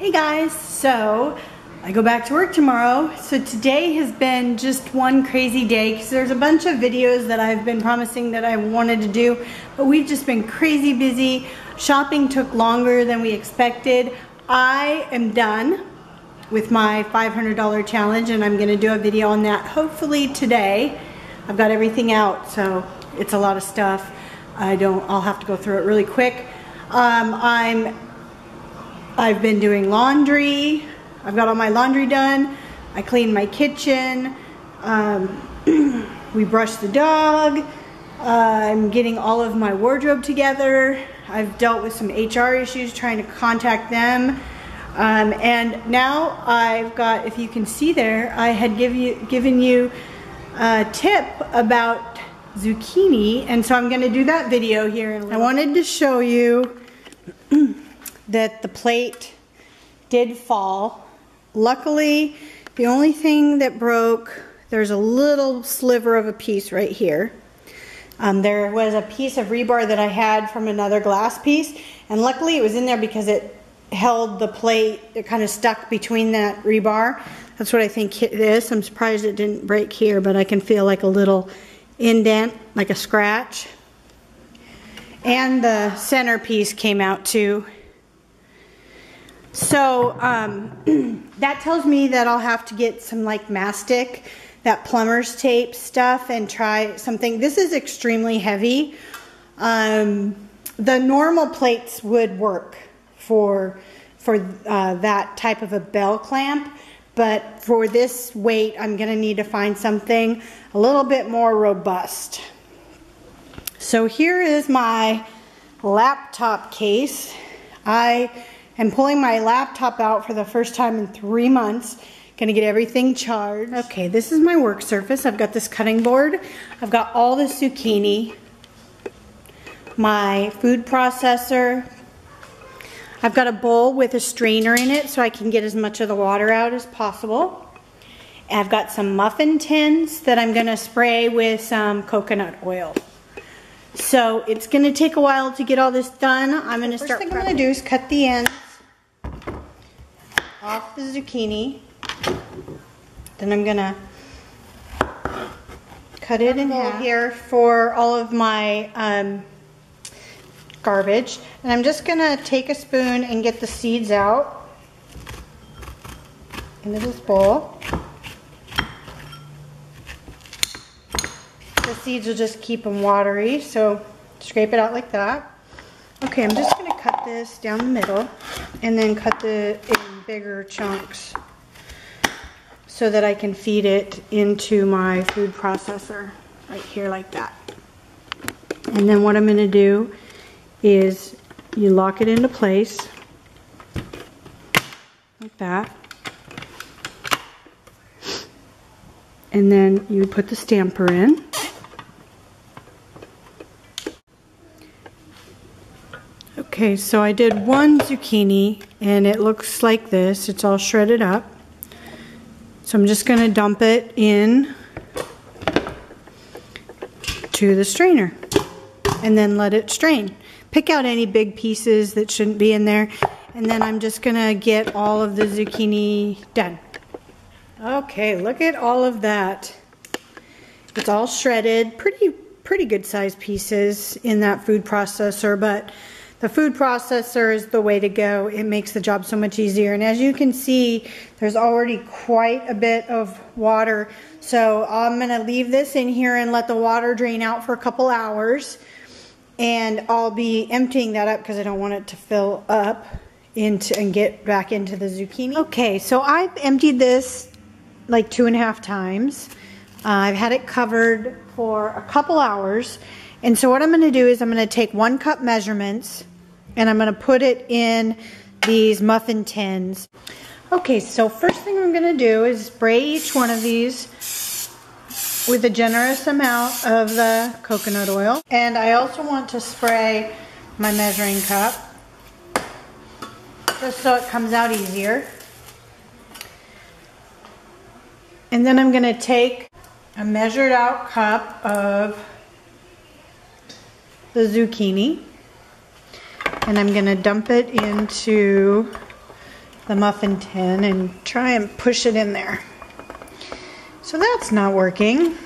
Hey guys, so I go back to work tomorrow. So today has been just one crazy day because there's a bunch of videos that I've been promising that I wanted to do, but we've just been crazy busy. Shopping took longer than we expected. I am done with my $500 challenge and I'm gonna do a video on that hopefully today. I've got everything out, so it's a lot of stuff. I'll have to go through it really quick. I've been doing laundry. I've got all my laundry done. I cleaned my kitchen. We brushed the dog. I'm getting all of my wardrobe together. I've dealt with some HR issues trying to contact them. And now I've got, if you can see there, I had given you a tip about zucchini, and so I'm going to do that video here. I wanted to show you that the plate did fall. Luckily, the only thing that broke, there's a little sliver of a piece right here. There was a piece of rebar that I had from another glass piece, and luckily it was in there because it held the plate. It kind of stuck between that rebar. That's what I think hit this. I'm surprised it didn't break here, but I can feel like a little indent, like a scratch. And the centerpiece came out too. So that tells me that I'll have to get some like mastic, that plumber's tape stuff, and try something. This is extremely heavy. The normal plates would work for that type of a bell clamp, but for this weight I'm gonna need to find something a little bit more robust. So here is my laptop case. I am pulling my laptop out for the first time in 3 months. Gonna get everything charged. Okay, this is my work surface. I've got this cutting board. I've got all the zucchini, my food processor. I've got a bowl with a strainer in it so I can get as much of the water out as possible. And I've got some muffin tins that I'm gonna spray with some coconut oil. So it's gonna take a while to get all this done. I'm gonna start. First thing I'm gonna do is cut the ends off the zucchini. Then I'm gonna cut it in half here for all of my garbage. And I'm just gonna take a spoon and get the seeds out into this bowl. The seeds will just keep them watery, so scrape it out like that. Okay, I'm just gonna cut this down the middle and then cut it in bigger chunks so that I can feed it into my food processor right here like that. And then what I'm gonna do is you lock it into place like that. And then you put the stamper in. Okay, so I did one zucchini and it looks like this. It's all shredded up. So I'm just gonna dump it in to the strainer and then let it strain. Pick out any big pieces that shouldn't be in there, and then I'm just gonna get all of the zucchini done. Okay, look at all of that. It's all shredded, pretty good sized pieces in that food processor, but the food processor is the way to go. It makes the job so much easier. And as you can see, there's already quite a bit of water. So I'm gonna leave this in here and let the water drain out for a couple hours. And I'll be emptying that up because I don't want it to fill up and get back into the zucchini. Okay, so I've emptied this like 2.5 times. I've had it covered for a couple hours. And so what I'm gonna do is I'm gonna take 1 cup measurements and I'm gonna put it in these muffin tins. Okay, so first thing I'm gonna do is spray each one of these with a generous amount of the coconut oil. And I also want to spray my measuring cup just so it comes out easier. And then I'm gonna take a measured out cup of the zucchini and I'm gonna dump it into the muffin tin and try and push it in there. So that's not working.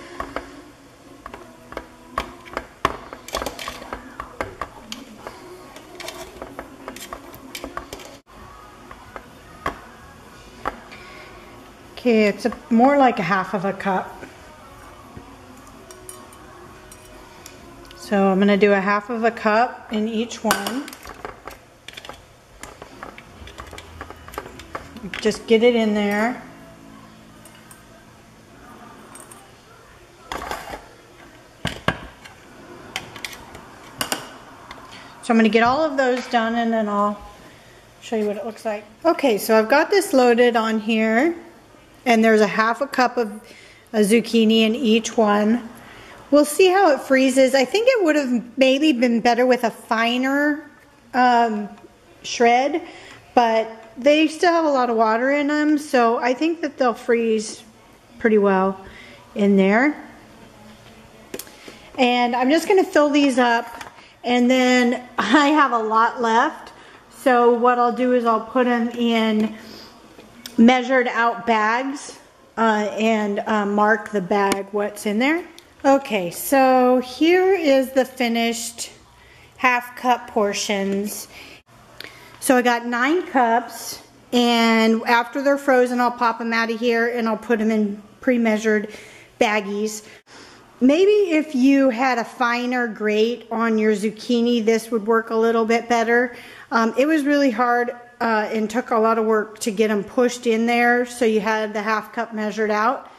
Okay, it's more like a half of a cup. So I'm going to do a half of a cup in each one. Just get it in there. So I'm going to get all of those done and then I'll show you what it looks like. Okay, so I've got this loaded on here and there's a half a cup of a zucchini in each one. We'll see how it freezes. I think it would have maybe been better with a finer shred, but they still have a lot of water in them, so I think that they'll freeze pretty well in there. And I'm just going to fill these up, and then I have a lot left, so what I'll do is I'll put them in measured out bags and mark the bag what's in there. Okay, so here is the finished half cup portions. So I got 9 cups, and after they're frozen, I'll pop them out of here and I'll put them in pre-measured baggies. Maybe if you had a finer grate on your zucchini, this would work a little bit better. It was really hard and took a lot of work to get them pushed in there, so you had the half cup measured out.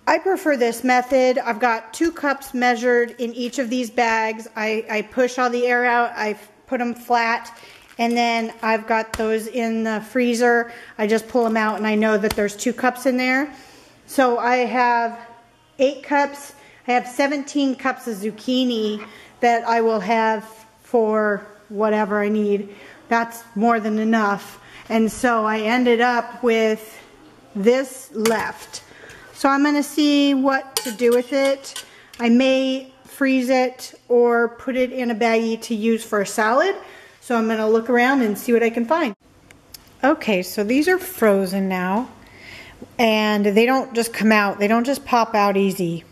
I prefer this method. I've got 2 cups measured in each of these bags. I push all the air out, I put them flat, and then I've got those in the freezer. I just pull them out and I know that there's 2 cups in there. So I have 8 cups. I have 17 cups of zucchini that I will have for whatever I need. That's more than enough. And so I ended up with this left. So I'm going to see what to do with it. I may freeze it or put it in a baggie to use for a salad. So I'm going to look around and see what I can find. Okay, so these are frozen now. And they don't just come out. They don't just pop out easy.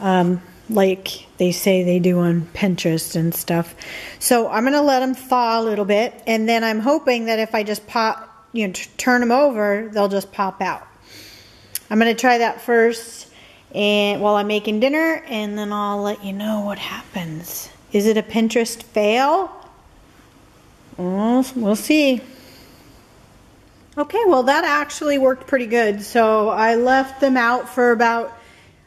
Like they say they do on Pinterest and stuff. So I'm going to let them thaw a little bit. And then I'm hoping that if I just turn them over, they'll just pop out. I'm going to try that first and while I'm making dinner, and then I'll let you know what happens. Is it a Pinterest fail? Well, we'll see. Okay, well that actually worked pretty good. So I left them out for about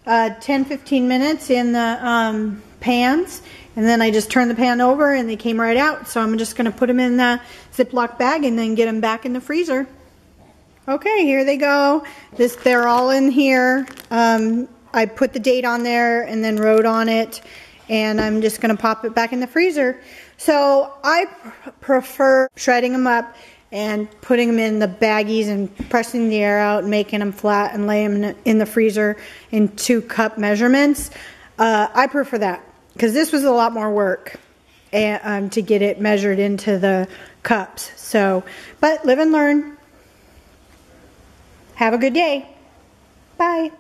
10-15 minutes in the pans, and then I just turned the pan over and they came right out. So I'm just going to put them in the Ziploc bag and then get them back in the freezer. Okay, here they go. They're all in here. I put the date on there and then wrote on it, and I'm just going to pop it back in the freezer. So I prefer shredding them up and putting them in the baggies and pressing the air out and making them flat and laying them in the freezer in 2 cup measurements. I prefer that because this was a lot more work to get it measured into the cups. So, but live and learn. Have a good day. Bye.